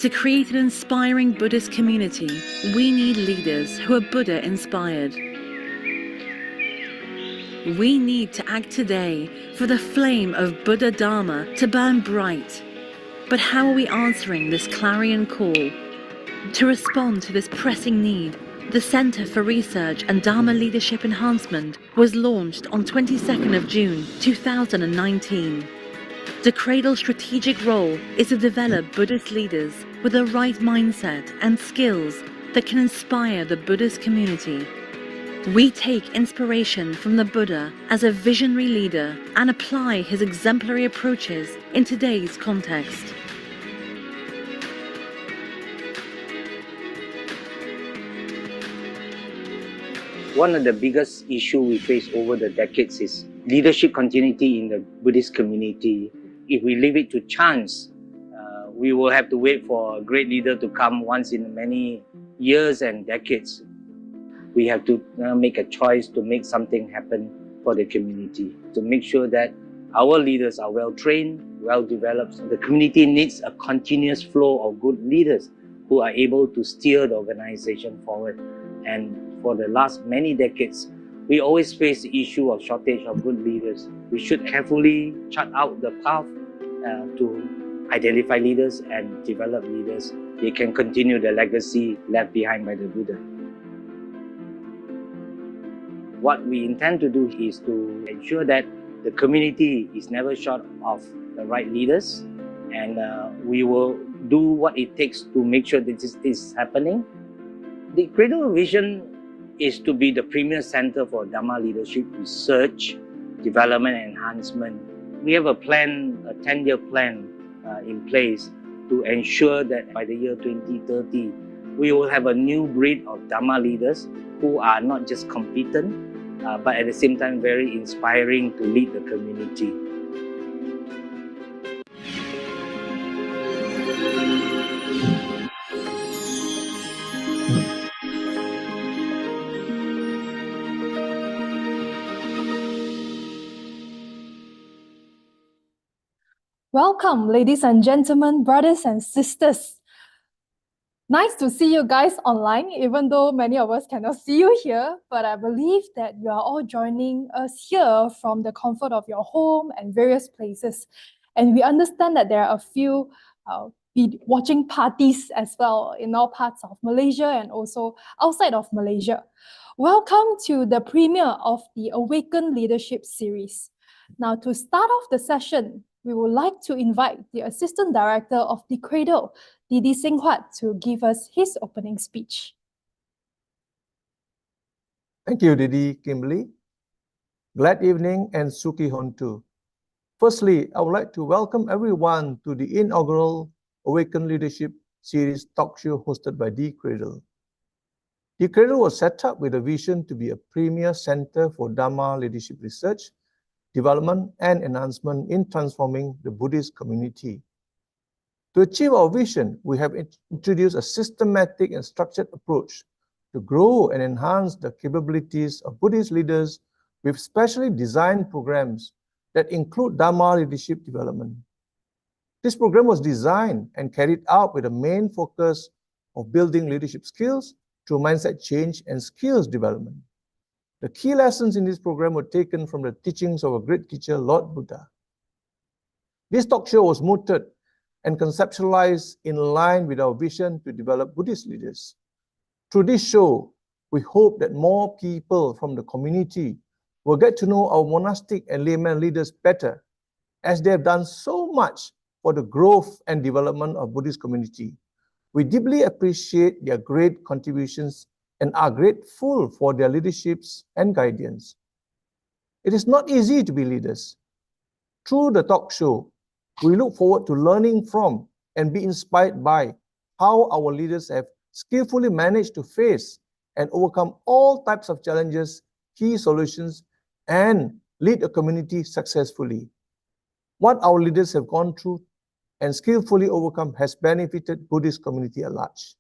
To create an inspiring Buddhist community, we need leaders who are Buddha-inspired. We need to act today for the flame of Buddha Dharma to burn bright. But how are we answering this clarion call? To respond to this pressing need, the Center for Research and Dharma Leadership Enhancement was launched on 22nd of June 2019. The CRADLE's strategic role is to develop Buddhist leaders with the right mindset and skills that can inspire the Buddhist community. We take inspiration from the Buddha as a visionary leader and apply his exemplary approaches in today's context. One of the biggest issues we face over the decades is leadership continuity in the Buddhist community. If we leave it to chance, we will have to wait for a great leader to come once in many years and decades. We have to make a choice to make something happen for the community, to make sure that our leaders are well trained, well developed. The community needs a continuous flow of good leaders who are able to steer the organization forward. And for the last many decades, we always face the issue of shortage of good leaders. We should carefully chart out the path to identify leaders and develop leaders. They can continue the legacy left behind by the Buddha. What we intend to do is to ensure that the community is never short of the right leaders, and we will do what it takes to make sure that this is happening. The CRADLE vision is to be the premier center for Dharma leadership research, development, and enhancement. We have a plan, a 10-year plan in place to ensure that by the year 2030, we will have a new breed of Dharma leaders who are not just competent, but at the same time very inspiring to lead the community. Welcome, ladies and gentlemen, brothers and sisters. Nice to see you guys online, even though many of us cannot see you here, but I believe that you are all joining us here from the comfort of your home and various places. And we understand that there are a few watching parties as well in all parts of Malaysia and also outside of Malaysia. Welcome to the premiere of the Awaken Leadership series. Now, to start off the session, we would like to invite the Assistant Director of the CRADLE, Didi Singhuat, to give us his opening speech. Thank you, Didi Kimberly. Glad evening and Suki Hontu. Firstly, I would like to welcome everyone to the inaugural Awaken Leadership series talk show hosted by the CRADLE. The CRADLE was set up with a vision to be a premier center for Dharma leadership research, development, and enhancement in transforming the Buddhist community. To achieve our vision, we have introduced a systematic and structured approach to grow and enhance the capabilities of Buddhist leaders with specially designed programs that include Dharma leadership development. This program was designed and carried out with a main focus of building leadership skills through mindset change and skills development. The key lessons in this program were taken from the teachings of a great teacher, Lord Buddha. This talk show was mooted and conceptualized in line with our vision to develop Buddhist leaders. Through this show, we hope that more people from the community will get to know our monastic and layman leaders better, as they have done so much for the growth and development of Buddhist community. We deeply appreciate their great contributions and are grateful for their leaderships and guidance. It is not easy to be leaders. Through the talk show, we look forward to learning from and be inspired by how our leaders have skillfully managed to face and overcome all types of challenges, key solutions, and lead a community successfully. What our leaders have gone through and skillfully overcome has benefited Buddhist community at large.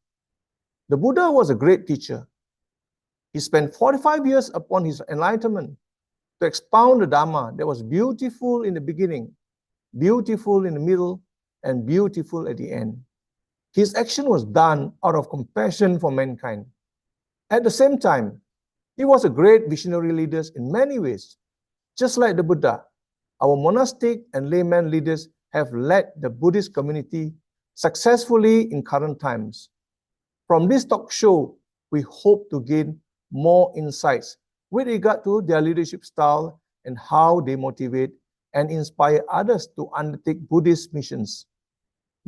The Buddha was a great teacher. He spent 45 years upon his enlightenment to expound the Dharma that was beautiful in the beginning, beautiful in the middle, and beautiful at the end. His action was done out of compassion for mankind. At the same time, he was a great visionary leader in many ways. Just like the Buddha, our monastic and layman leaders have led the Buddhist community successfully in current times. From this talk show, we hope to gain more insights with regard to their leadership style and how they motivate and inspire others to undertake Buddhist missions.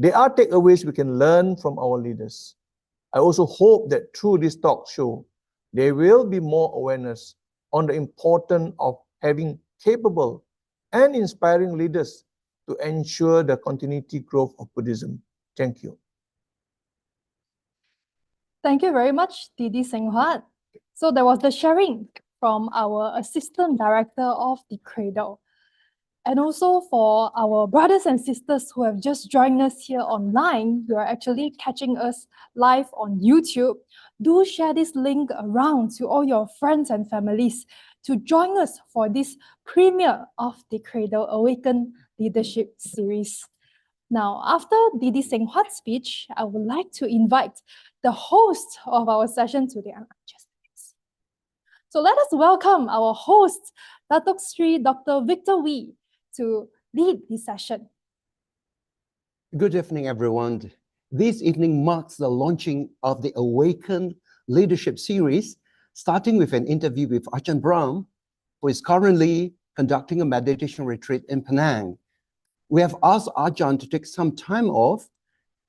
There are takeaways we can learn from our leaders. I also hope that through this talk show, there will be more awareness on the importance of having capable and inspiring leaders to ensure the continuity growth of Buddhism. Thank you. Thank you very much, Didi Senghuat. So there was the sharing from our Assistant Director of the CRADLE. And also for our brothers and sisters who have just joined us here online, you are actually catching us live on YouTube. Do share this link around to all your friends and families to join us for this premiere of the CRADLE Awaken Leadership Series. Now, after Didi Senghuat's speech, I would like to invite the host of our session today. So let us welcome our host, Datuk Sri Dr. Victor Wee, to lead this session. Good evening, everyone. This evening marks the launching of the Awaken Leadership Series, starting with an interview with Ajahn Brahm, who is currently conducting a meditation retreat in Penang. We have asked Ajahn to take some time off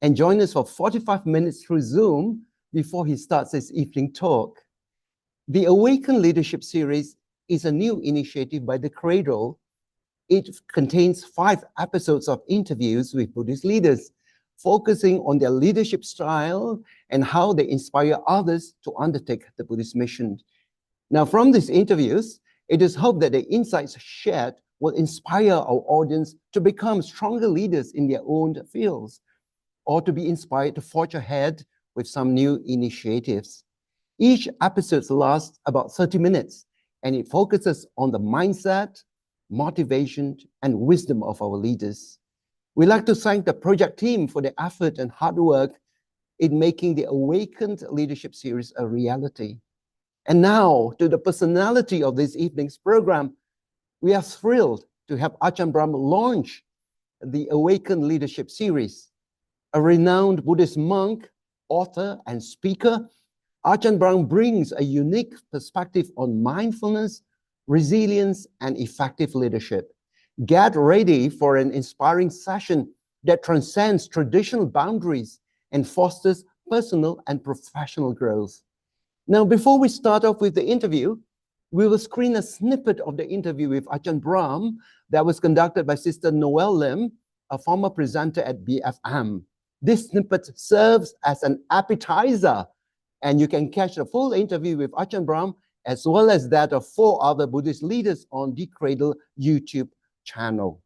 and join us for 45 minutes through Zoom before he starts his evening talk. The Awaken Leadership Series is a new initiative by the CRADLE. It contains 5 episodes of interviews with Buddhist leaders, focusing on their leadership style and how they inspire others to undertake the Buddhist mission. Now, from these interviews, it is hoped that the insights shared will inspire our audience to become stronger leaders in their own fields, or to be inspired to forge ahead with some new initiatives. Each episode lasts about 30 minutes, and it focuses on the mindset, motivation, and wisdom of our leaders. We'd like to thank the project team for their effort and hard work in making the Awakened Leadership Series a reality. And now, to the personality of this evening's program, we are thrilled to have Ajahn Brahm launch the Awakened Leadership Series. A renowned Buddhist monk, author, and speaker, Ajahn Brahm brings a unique perspective on mindfulness, resilience, and effective leadership. Get ready for an inspiring session that transcends traditional boundaries and fosters personal and professional growth. Now, before we start off with the interview, we will screen a snippet of the interview with Ajahn Brahm that was conducted by Sister Noel Lim, a former presenter at BFM. This snippet serves as an appetizer, and you can catch the full interview with Ajahn Brahm as well as that of 4 other Buddhist leaders on the CRADLE YouTube channel.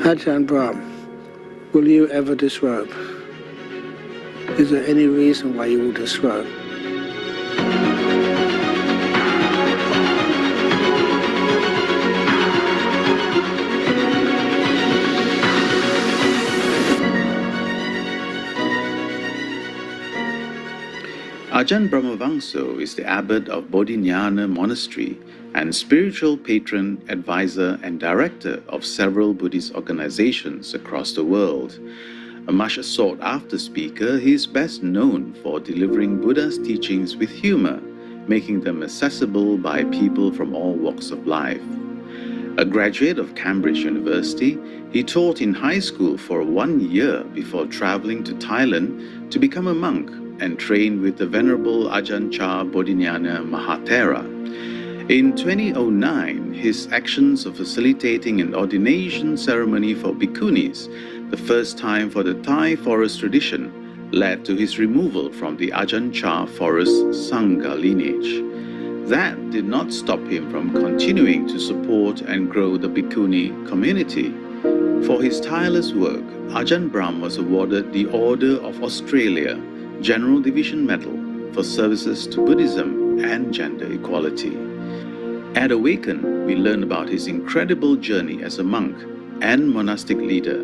Ajahn Brahm, will you ever disrobe? Is there any reason why you will disrobe? Ajahn Brahmavaṃso is the abbot of Bodhinyana Monastery and spiritual patron, advisor, and director of several Buddhist organizations across the world. A much sought-after speaker, he is best known for delivering Buddha's teachings with humor, making them accessible by people from all walks of life. A graduate of Cambridge University, he taught in high school for 1 year before traveling to Thailand to become a monk and trained with the Venerable Ajahn Chah Bodhinyana Mahathera. In 2009, his actions of facilitating an ordination ceremony for Bhikkhunis, the first time for the Thai forest tradition, led to his removal from the Ajahn Chah Forest Sangha lineage. That did not stop him from continuing to support and grow the Bhikkhuni community. For his tireless work, Ajahn Brahm was awarded the Order of Australia, General Division Medal, for services to Buddhism and gender equality. At Awaken, we learn about his incredible journey as a monk and monastic leader,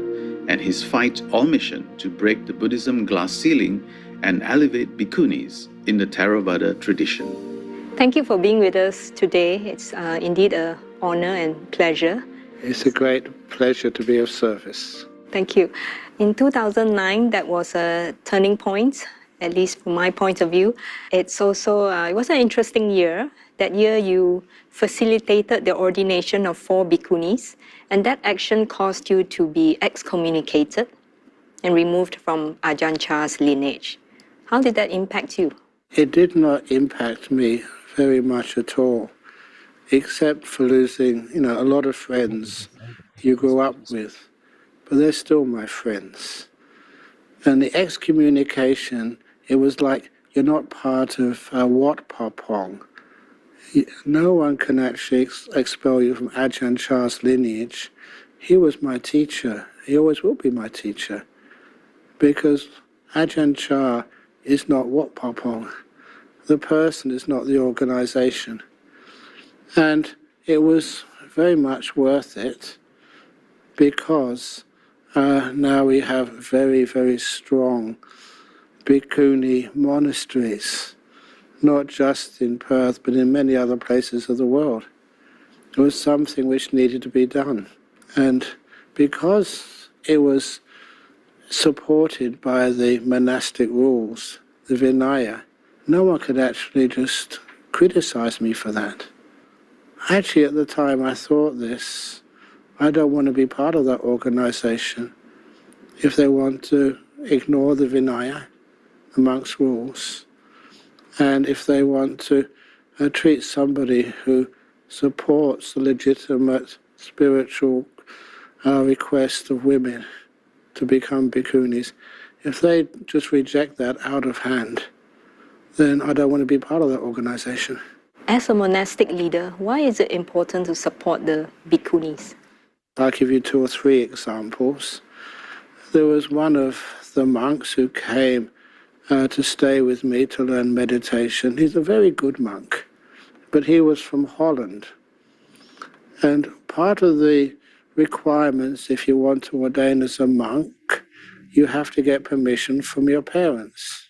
and his fight or mission to break the Buddhism glass ceiling and elevate Bhikkhunis in the Theravada tradition. Thank you for being with us today. It's indeed an honor and pleasure. It's a great pleasure to be of service. Thank you. In 2009, that was a turning point, at least from my point of view. It's also, it was an interesting year. That year you facilitated the ordination of 4 Bhikkhunis, and that action caused you to be excommunicated and removed from Ajahn Chah's lineage. How did that impact you? It did not impact me very much at all, except for losing, a lot of friends you grew up with, but they're still my friends. And the excommunication, it was like you're not part of Wat Papong. No one can actually expel you from Ajahn Chah's lineage. He was my teacher. He always will be my teacher, because Ajahn Chah is not Wat Papong. The person is not the organization. And it was very much worth it, because now we have very, very strong Bhikkhuni monasteries, not just in Perth, but in many other places of the world. It was something which needed to be done. And because it was supported by the monastic rules, the Vinaya, no one could actually just criticize me for that. Actually, at the time I thought this, I don't want to be part of that organization. If they want to ignore the Vinaya, the monks' rules, and if they want to treat somebody who supports the legitimate spiritual request of women to become bhikkhunis, if they just reject that out of hand, then I don't want to be part of that organization. As a monastic leader, why is it important to support the Bhikkhunis? I'll give you 2 or 3 examples. There was one of the monks who came to stay with me to learn meditation. He's a very good monk, but he was from Holland. And part of the requirements, if you want to ordain as a monk, you have to get permission from your parents.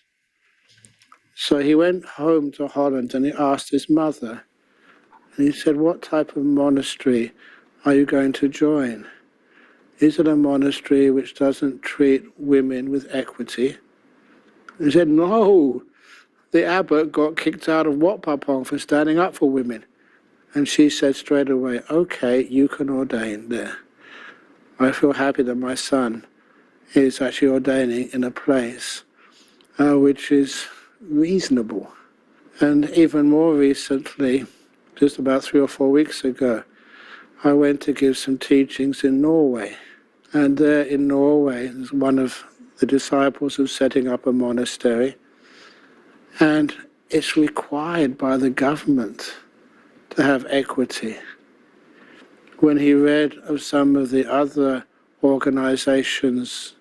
So he went home to Holland and he asked his mother, and he said, "What type of monastery are you going to join? Is it a monastery which doesn't treat women with equity?" He said, "No, the abbot got kicked out of Wat Papong for standing up for women." And she said straight away, "Okay, you can ordain there. I feel happy that my son is actually ordaining in a place which is reasonable." And even more recently, just about 3 or 4 weeks ago, I went to give some teachings in Norway. And there in Norway, there's one of the disciples who's setting up a monastery. And it's required by the government to have equity. When he read of some of the other organizations,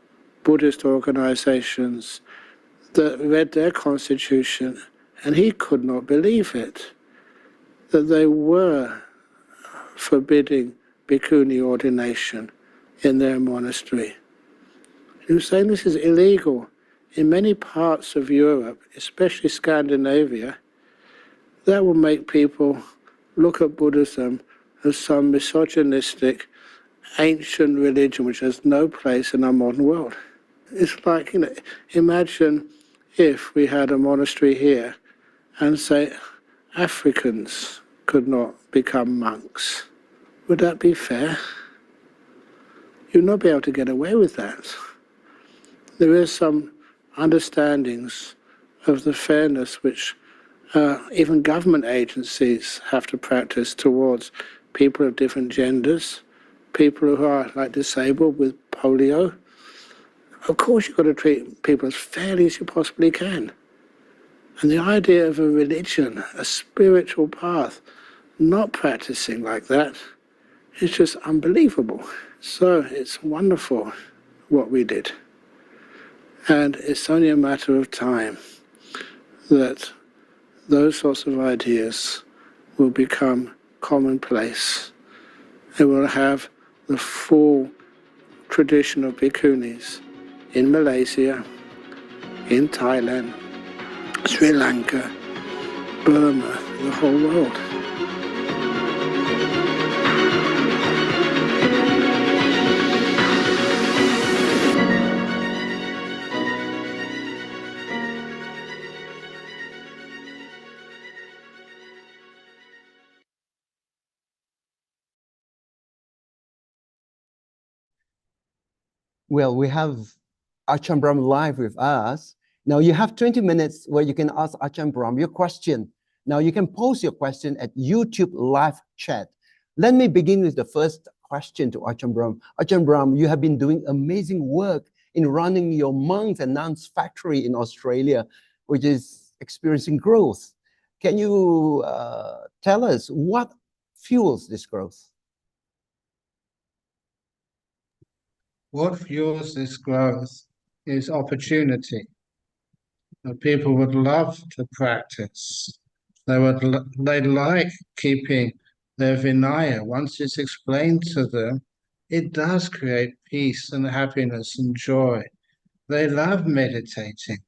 Buddhist organizations, that read their constitution, and he could not believe it, that they were forbidding Bhikkhuni ordination in their monastery. He was saying this is illegal. In many parts of Europe, especially Scandinavia, that will make people look at Buddhism as some misogynistic, ancient religion which has no place in our modern world. It's like, imagine if we had a monastery here and say Africans could not become monks. Would that be fair? You'd not be able to get away with that. There is some understandings of the fairness which even government agencies have to practice towards people of different genders, people who are like disabled with polio. Of course you've got to treat people as fairly as you possibly can. And the idea of a religion, a spiritual path, not practicing like that, is just unbelievable. So it's wonderful what we did. And it's only a matter of time that those sorts of ideas will become commonplace. It will have the full tradition of Bhikkhunis in Malaysia, in Thailand, Sri Lanka, Burma, the whole world. Well, we have Ajahn Brahm live with us. Now you have 20 minutes where you can ask Ajahn Brahm your question. Now you can post your question at YouTube live chat. Let me begin with the first question to Ajahn Brahm. Ajahn Brahm, you have been doing amazing work in running your monks and nuns factory in Australia, which is experiencing growth. Can you tell us what fuels this growth? What fuels this growth is opportunity. People would love to practice. They like keeping their Vinaya. Once it's explained to them, it does create peace and happiness and joy. They love meditating.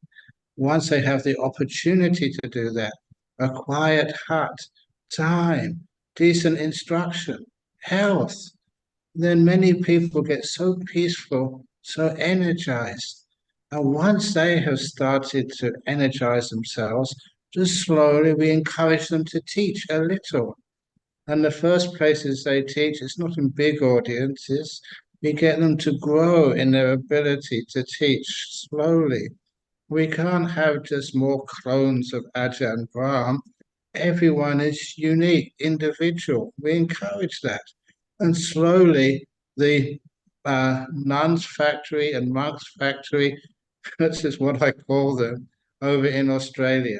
Once they have the opportunity to do that, a quiet hut, time, decent instruction, health, then many people get so peaceful, so energized. And once they have started to energize themselves, just slowly we encourage them to teach a little. And the first places they teach, it's not in big audiences. We get them to grow in their ability to teach slowly. We can't have just more clones of Ajahn Brahm. Everyone is unique, individual. We encourage that. And slowly, the nuns factory and monks factory, that's just what I call them, over in Australia,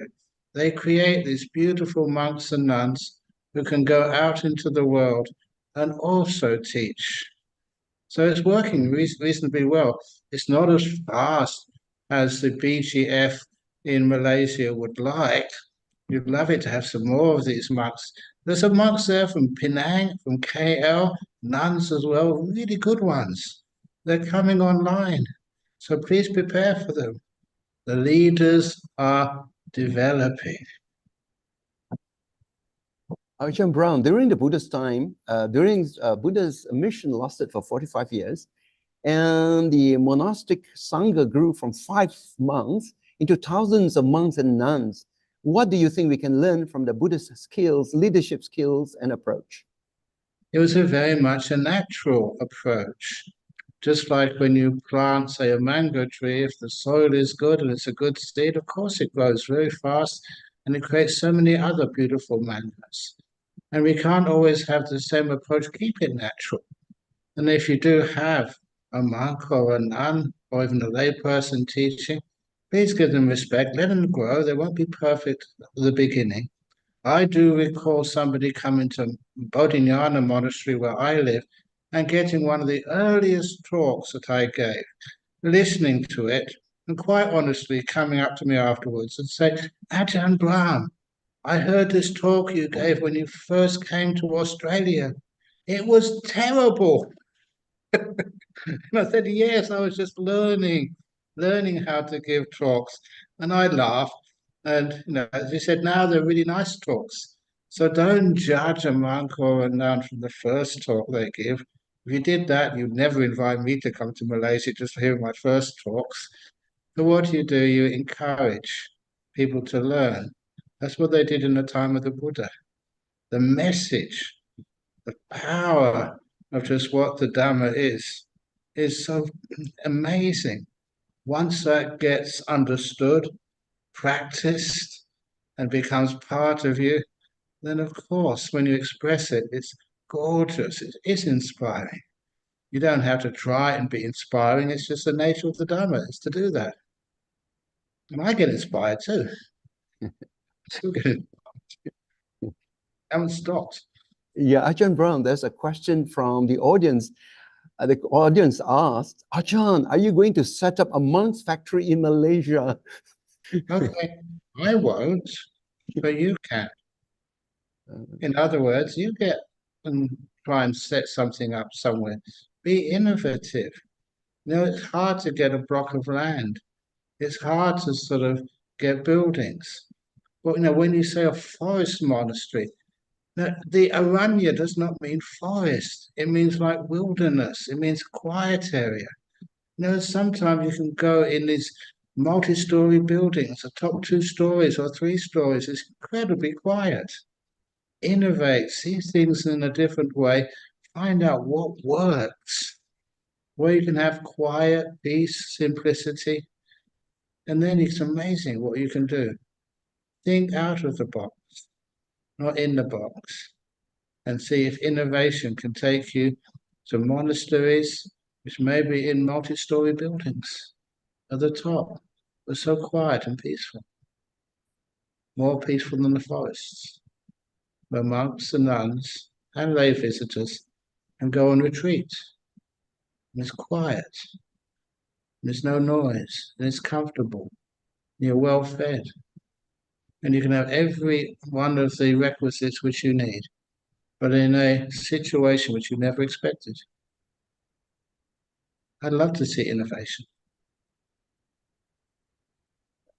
they create these beautiful monks and nuns who can go out into the world and also teach. So it's working reasonably well. It's not as fast as the BGF in Malaysia would like. You'd love it to have some more of these monks. There's some monks there from Penang, from KL, nuns as well, really good ones. They're coming online. So please prepare for them. The leaders are developing. Ajahn Brahm, during the Buddha's time, Buddha's mission lasted for 45 years, and the monastic sangha grew from 5 monks into thousands of monks and nuns. What do you think we can learn from the Buddhist skills, leadership skills, and approach? It was very much a natural approach. Just like when you plant, say, a mango tree, if the soil is good and it's a good seed, of course it grows very fast and it creates so many other beautiful mangoes. And we can't always have the same approach, keep it natural. And if you do have a monk or a nun or even a lay person teaching, please give them respect, let them grow. They won't be perfect at the beginning. I do recall somebody coming to Bodhinyana monastery where I live and getting one of the earliest talks that I gave, listening to it, and quite honestly coming up to me afterwards and saying, Ajahn Brahm, I heard this talk you gave when you first came to Australia. It was terrible. And I said, yes, I was just learning how to give talks. And I laughed. And as you said, now they're really nice talks. So don't judge a monk or a nun from the first talk they give. If you did that, you'd never invite me to come to Malaysia just for hearing my first talks. So what do? You encourage people to learn. That's what they did in the time of the Buddha. The message, the power of just what the Dhamma is so amazing. Once that gets understood, practiced, and becomes part of you, then of course, when you express it, it's gorgeous. It is inspiring. You don't have to try and be inspiring. It's just the nature of the Dhamma is to do that. And I get inspired too. Still get inspired. Haven't stopped. Yeah, Ajahn Brahm, there's a question from the audience. The audience asked, Ajahn, are you going to set up a monk's factory in Malaysia? Okay. I won't, but you can. In other words, you get and try and set something up somewhere. Be innovative. You know, it's hard to get a block of land. It's hard to sort of get buildings. But you know, when you say a forest monastery, the Aranya does not mean forest. It means like wilderness. It means quiet area. You know, sometimes you can go in these multi-story buildings, the top 2 stories or 3 stories. It's incredibly quiet. Innovate, see things in a different way, find out what works, where you can have quiet, peace, simplicity, and then it's amazing what you can do. Think out of the box, not in the box, and see if innovation can take you to monasteries, which may be in multi-story buildings at the top, but so quiet and peaceful, more peaceful than the forests, where monks and nuns and lay visitors can go on retreat. And it's quiet, and there's no noise, and it's comfortable, and you're well fed, and you can have every one of the requisites which you need, but in a situation which you never expected. I'd love to see innovation.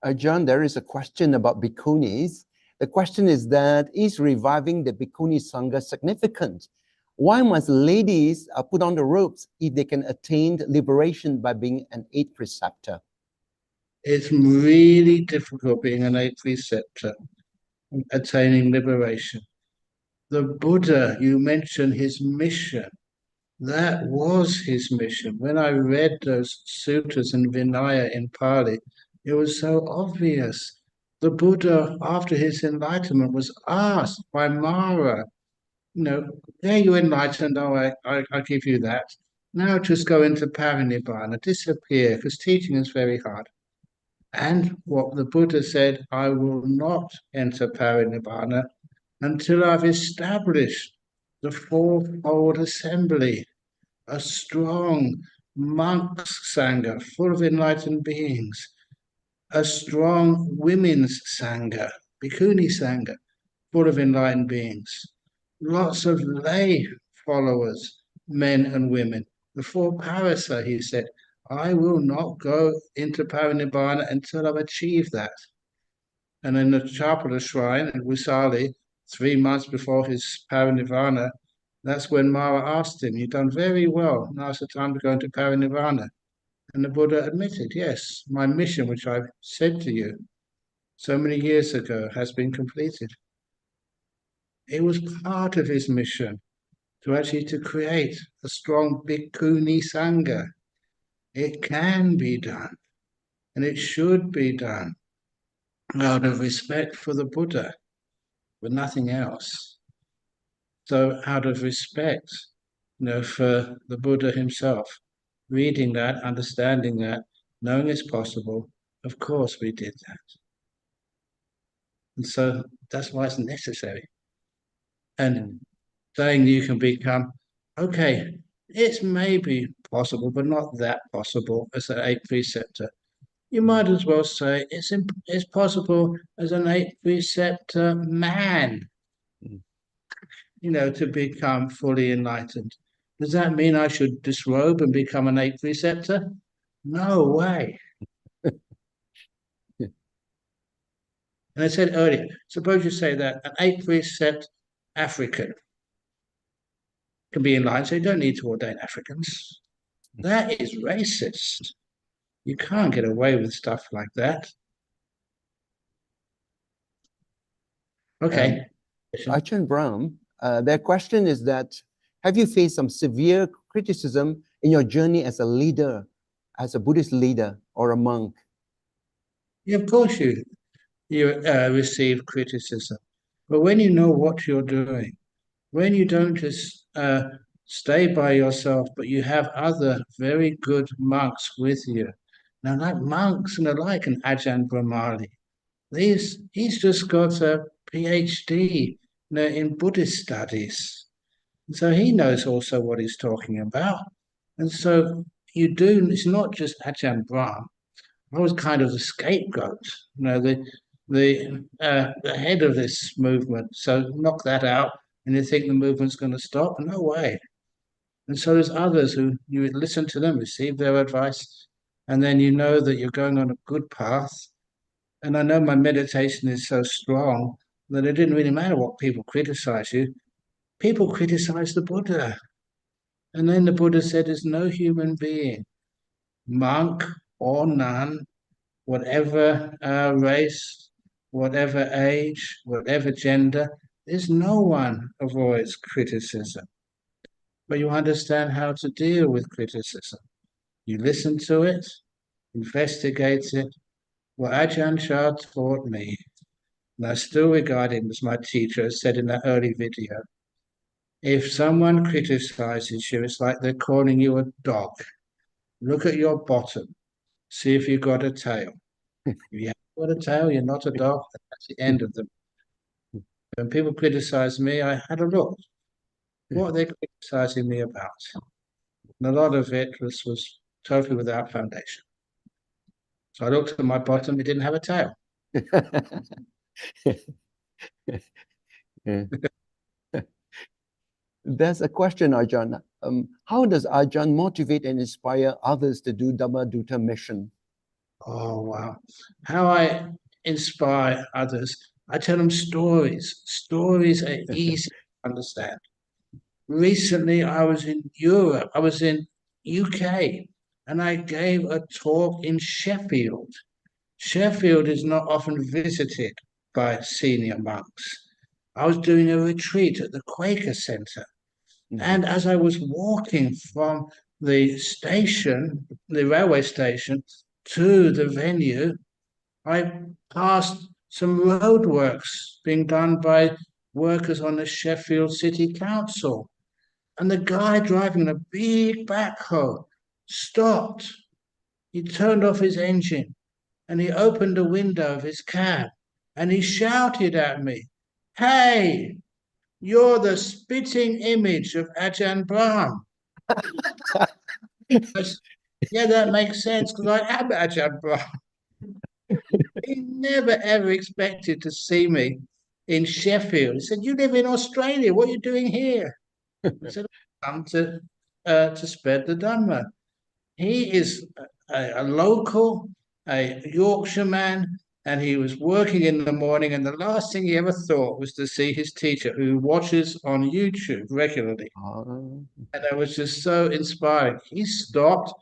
Ajahn, there is a question about Bhikkhunis. The question is that, is reviving the Bhikkhuni Sangha significant? Why must ladies put on the robes if they can attain liberation by being an 8th preceptor? It's really difficult being an 8th preceptor, attaining liberation. The Buddha, you mentioned his mission. That was his mission. When I read those sutras in Vinaya in Pali, it was so obvious. The Buddha, after his enlightenment, was asked by Mara, you know, there you enlightened, oh, I give you that. Now just go into parinibbana, disappear, because teaching is very hard. And what the Buddha said, I will not enter parinibbana until I've established the fourfold assembly, a strong monks' sangha full of enlightened beings, a strong women's sangha, Bhikkhuni sangha, full of enlightened beings, lots of lay followers, men and women. The 4 parasa, he said, I will not go into parinibbana until I've achieved that. And in the Chapala shrine at Visali, 3 months before his parinibbana, that's when Mara asked him, you've done very well, now's the time to go into parinibbana. And the Buddha admitted, yes, my mission, which I've said to you so many years ago, has been completed. It was part of his mission to create a strong Bhikkhuni Sangha. It can be done, and it should be done out of respect for the Buddha, but nothing else. So out of respect, you know, for the Buddha himself, reading that, understanding that, knowing it's possible, of course we did that. And so that's why it's necessary. And saying you can become, okay, it's maybe possible, but not that possible as an 8th preceptor. You might as well say it's possible as an 8th preceptor man, you know, to become fully enlightened. Does that mean I should disrobe and become an 8th preceptor? No way. And I said earlier, suppose you say that an 8th precept African can be enlightened, so you don't need to ordain Africans. That is racist. You can't get away with stuff like that. Okay. Ajahn Brahm, their question is that, have you faced some severe criticism in your journey as a leader, as a Buddhist leader or a monk? Yeah, of course you receive criticism. But when you know what you're doing, when you don't just stay by yourself, but you have other very good monks with you. Now, like monks and the like, an Ajahn Brahmali, he's just got a PhD in Buddhist studies. So he knows also what he's talking about. And so it's not just Ajahn Brahm. I was kind of the scapegoat. You know, the head of this movement. So knock that out, and you think the movement's going to stop? No way. And so there's others who you listen to them, receive their advice, and then you know that you're going on a good path. And I know my meditation is so strong that it didn't really matter what people criticize you. People criticize the Buddha. And then the Buddha said, there's no human being, monk or nun, whatever race, whatever age, whatever gender, there's no one avoids criticism. But you understand how to deal with criticism. You listen to it, investigate it. What Ajahn Chah taught me, and I still regard him as my teacher, as said in that early video, if someone criticizes you, it's like they're calling you a dog. Look at your bottom, see if you've got a tail. If you haven't got a tail, you're not a dog. That's the end of them. When people criticize me, I had a look. What are they criticizing me about? And a lot of it was totally without foundation. So I looked at my bottom, it didn't have a tail. Yeah. There's a question, Ajahn. How does Ajahn motivate and inspire others to do Dhamma Dutta mission? Oh, wow. How I inspire others, I tell them stories. Stories are easy to understand. Recently, I was in Europe, I was in UK, and I gave a talk in Sheffield. Sheffield is not often visited by senior monks. I was doing a retreat at the Quaker Centre. And as I was walking from the station, the railway station, to the venue, I passed some roadworks being done by workers on the Sheffield City Council. And the guy driving a big backhoe stopped. He turned off his engine and he opened the window of his cab and he shouted at me, "Hey, you're the spitting image of Ajahn Brahm." Yeah, that makes sense because I am Ajahn Brahm. He never ever expected to see me in Sheffield. He said, "You live in Australia. What are you doing here?" I said, "I've come to spread the Dhamma." He is a local, a Yorkshire man, and he was working in the morning, and the last thing he ever thought was to see his teacher, who watches on YouTube regularly. And it was just so inspiring. He stopped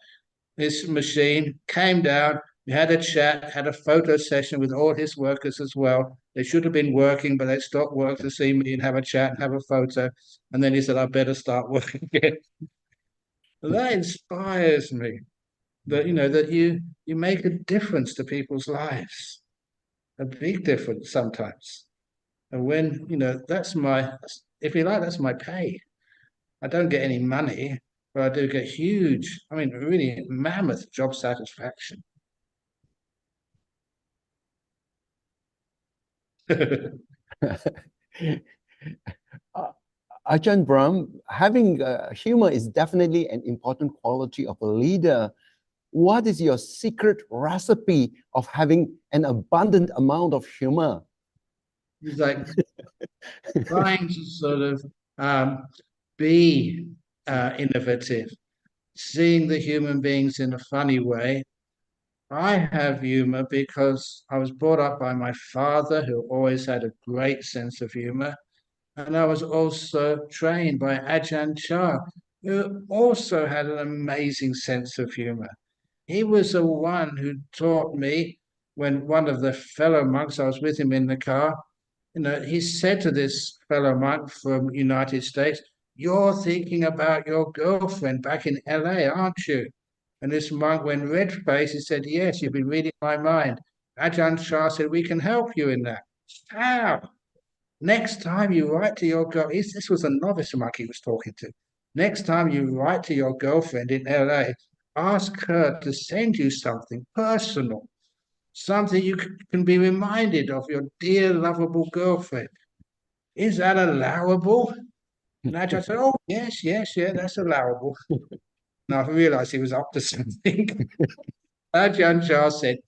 his machine, came down, we had a chat, had a photo session with all his workers as well. They should have been working, but they stopped work to see me and have a chat and have a photo. And then he said, "I better start working again." That inspires me. That that you make a difference to people's lives, a big difference sometimes. And when that's my, if you like, that's my pay. I don't get any money, but I do get huge, I mean, really mammoth job satisfaction. Ajahn Brahm, having humor is definitely an important quality of a leader. What is your secret recipe of having an abundant amount of humor? It's like trying to sort of be innovative, seeing the human beings in a funny way. I have humor because I was brought up by my father, who always had a great sense of humor. And I was also trained by Ajahn Chah, who also had an amazing sense of humor. He was the one who taught me, when one of the fellow monks, I was with him in the car, he said to this fellow monk from United States, "You're thinking about your girlfriend back in LA, aren't you?" And this monk went red-faced. He said, "Yes, you've been reading my mind." Ajahn Chah said, "We can help you in that." How? Next time you write to your girl, this was a novice monk he was talking to. Next time you write to your girlfriend in LA, ask her to send you something personal, something you can be reminded of your dear, lovable girlfriend. Is that allowable? And Ajahn said, "Oh, yes, that's allowable." Now I realized he was up to something. Ajahn Chah said,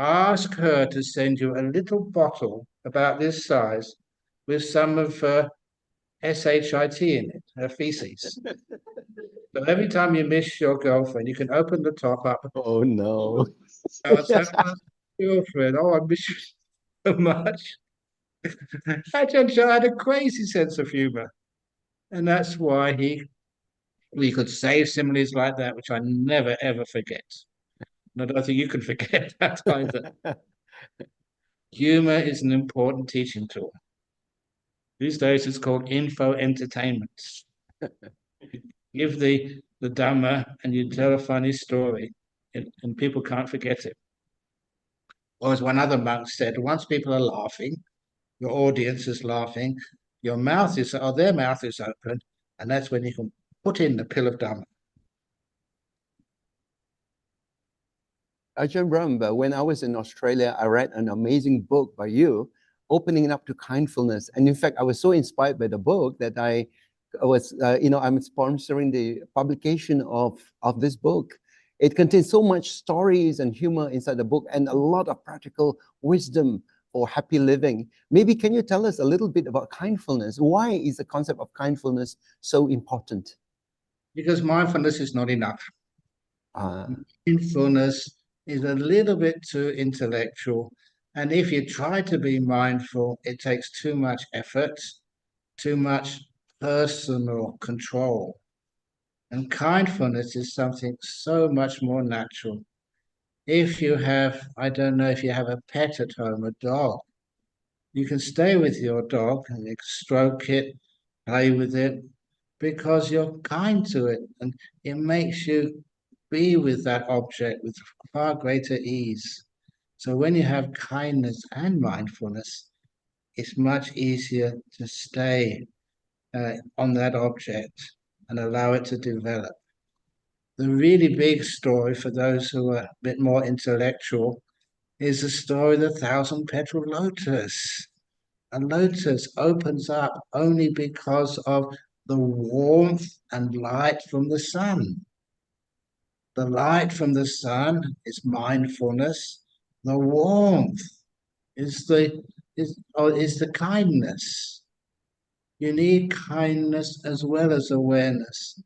ask her to send you a little bottle about this size with some of her SHIT in it, her feces. So every time you miss your girlfriend, you can open the top up. Oh no. Say, "Oh, girlfriend, oh, I miss you so much." Ajahn Chah had a crazy sense of humor. And that's why we could say similes like that, which I never ever forget. And I don't think you can forget that either. Humor is an important teaching tool. These days it's called info entertainment. You give the Dhamma and you tell a funny story, and people can't forget it. Or as one other monk said, once people are laughing, your audience is laughing, their mouth is open, and that's when you can put in the pill of Dhamma. Ajahn Brahm, when I was in Australia, I read an amazing book by you, Opening Up to Kindfulness. And in fact, I was so inspired by the book that I was, I'm sponsoring the publication of this book. It contains so much stories and humor inside the book and a lot of practical wisdom for happy living. Maybe can you tell us a little bit about kindfulness? Why is the concept of kindfulness so important? Because mindfulness is not enough. Mindfulness is a little bit too intellectual. And if you try to be mindful, it takes too much effort, too much personal control. And kindfulness is something so much more natural. If you have, I don't know, if you have a pet at home, a dog, you can stay with your dog and you can stroke it, play with it, because you're kind to it and it makes you be with that object with far greater ease. So when you have kindness and mindfulness, it's much easier to stay on that object and allow it to develop. The really big story for those who are a bit more intellectual is the story of the 1,000-petal lotus. A lotus opens up only because of the warmth and light from the sun. The light from the sun is mindfulness. The warmth is the kindness. You need kindness as well as awareness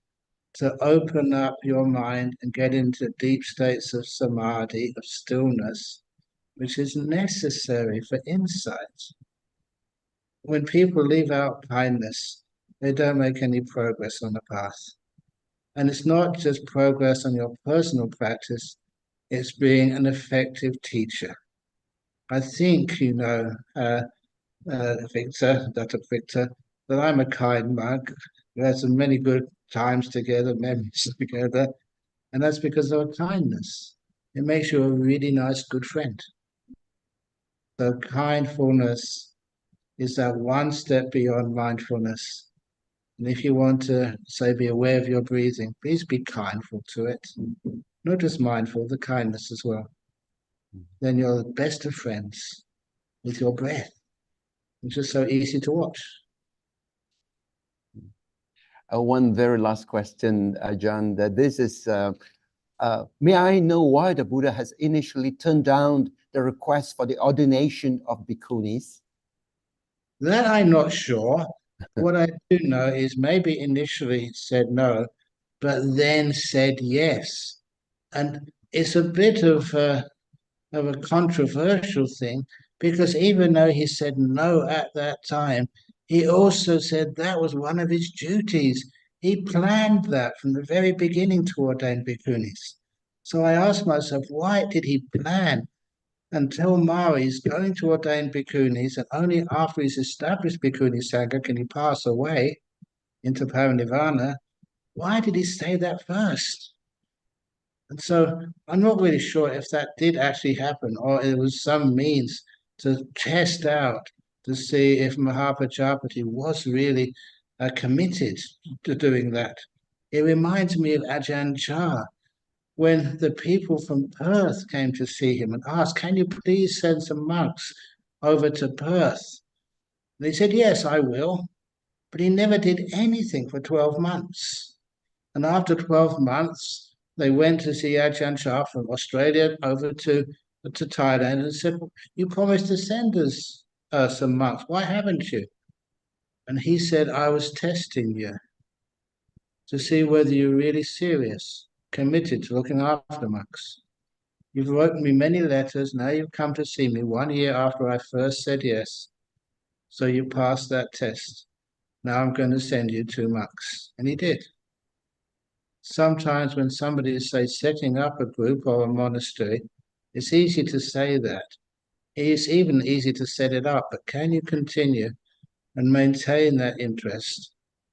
to open up your mind and get into deep states of samadhi, of stillness, which is necessary for insight. When people leave out kindness, they don't make any progress on the path. And it's not just progress on your personal practice, it's being an effective teacher. I think, Victor, Dr. Victor, that I'm a kind monk. We had some many good times together, memories together, and that's because of kindness. It makes you a really nice, good friend. So kindfulness is that one step beyond mindfulness. And if you want to, say, be aware of your breathing, please be kindful to it. Not just mindful, the kindness as well. Then you're the best of friends with your breath, which is so easy to watch. One very last question, Ajahn, that this is, may I know why the Buddha has initially turned down the request for the ordination of bhikkhunis? That I'm not sure. What I do know is maybe initially he said no, but then said yes. And it's a bit of a controversial thing, because even though he said no at that time, he also said that was one of his duties. He planned that from the very beginning to ordain bhikkhunis. So I asked myself, why did he plan until Mara is going to ordain bhikkhunis, and only after he's established bhikkhuni sangha can he pass away into parinirvana? Why did he say that first? And so I'm not really sure if that did actually happen, or it was some means to test out to see if Mahapajapati was really committed to doing that. It reminds me of Ajahn Chah, when the people from Perth came to see him and asked, "Can you please send some monks over to Perth?" And he said, "Yes, I will." But he never did anything for 12 months. And after 12 months, they went to see Ajahn Chah from Australia over to to Thailand and said, "You promised to send us some monks. Why haven't you?" And he said, "I was testing you to see whether you're really serious, committed to looking after monks. You've written me many letters. Now you've come to see me 1 year after I first said yes. So you passed that test. Now I'm going to send you 2 monks." And he did. Sometimes when somebody is, say, setting up a group or a monastery, it's easy to say that. It's even easy to set it up, but can you continue and maintain that interest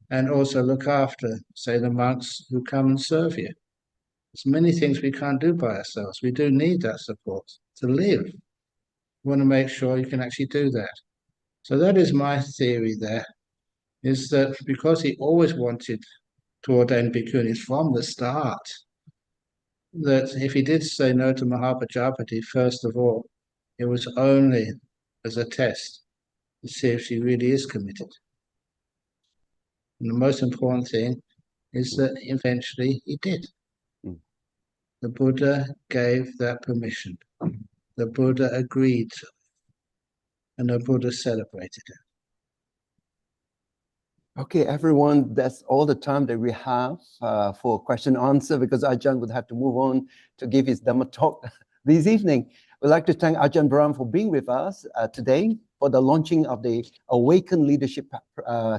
and also look after, say, the monks who come and serve you? There's many things we can't do by ourselves. We do need that support to live. You want to make sure you can actually do that. So that is my theory there, is that because he always wanted to ordain bhikkhunis from the start, that if he did say no to Mahapajapati, first of all, it was only as a test to see if she really is committed. And the most important thing is that eventually he did. The Buddha gave that permission. The Buddha agreed to it, and the Buddha celebrated it. Okay, everyone, that's all the time that we have for question and answer, because Ajahn would have to move on to give his Dhamma talk this evening. We'd like to thank Ajahn Brahm for being with us today for the launching of the Awaken Leadership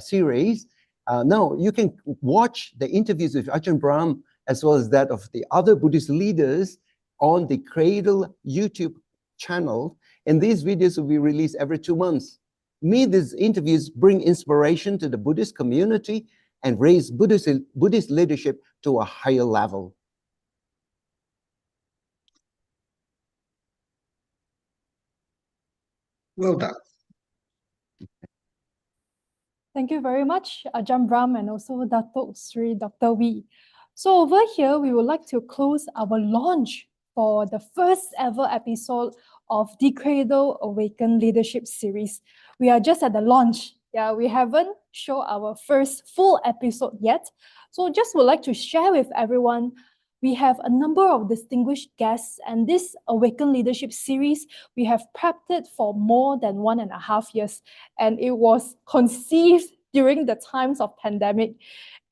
series. Now, you can watch the interviews with Ajahn Brahm as well as that of the other Buddhist leaders on the CRADLE YouTube channel. And these videos will be released every 2 months. May these interviews bring inspiration to the Buddhist community and raise Buddhist leadership to a higher level. Well done. Thank you very much, Ajahn Brahm and also Datuk Sri Dr. Wee. So over here, we would like to close our launch for the first ever episode of the CRADLE Awaken Leadership series. We are just at the launch. Yeah, we haven't shown our first full episode yet. So just would like to share with everyone, we have a number of distinguished guests, and this Awaken Leadership series, we have prepped it for more than 1.5 years, and it was conceived during the times of pandemic.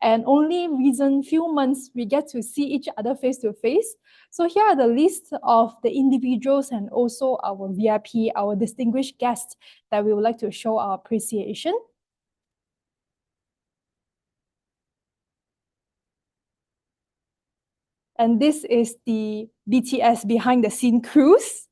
And only recent few months we get to see each other face to face. So here are the list of the individuals and also our VIP, our distinguished guests that we would like to show our appreciation. And this is the BTS behind the scene crews.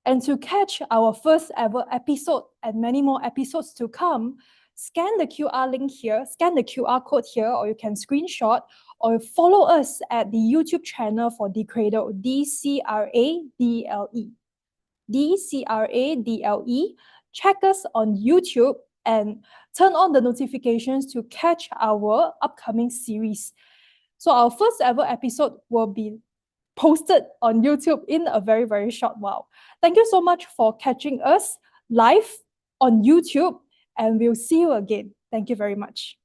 And to catch our first ever episode and many more episodes to come, scan the QR link here, scan the QR code here, or you can screenshot or follow us at the YouTube channel for CRADLE, DCRADLE. DCRADLE. Check us on YouTube and turn on the notifications to catch our upcoming series. So our first ever episode will be posted on YouTube in a very, very short while. Thank you so much for catching us live on YouTube, and we'll see you again. Thank you very much.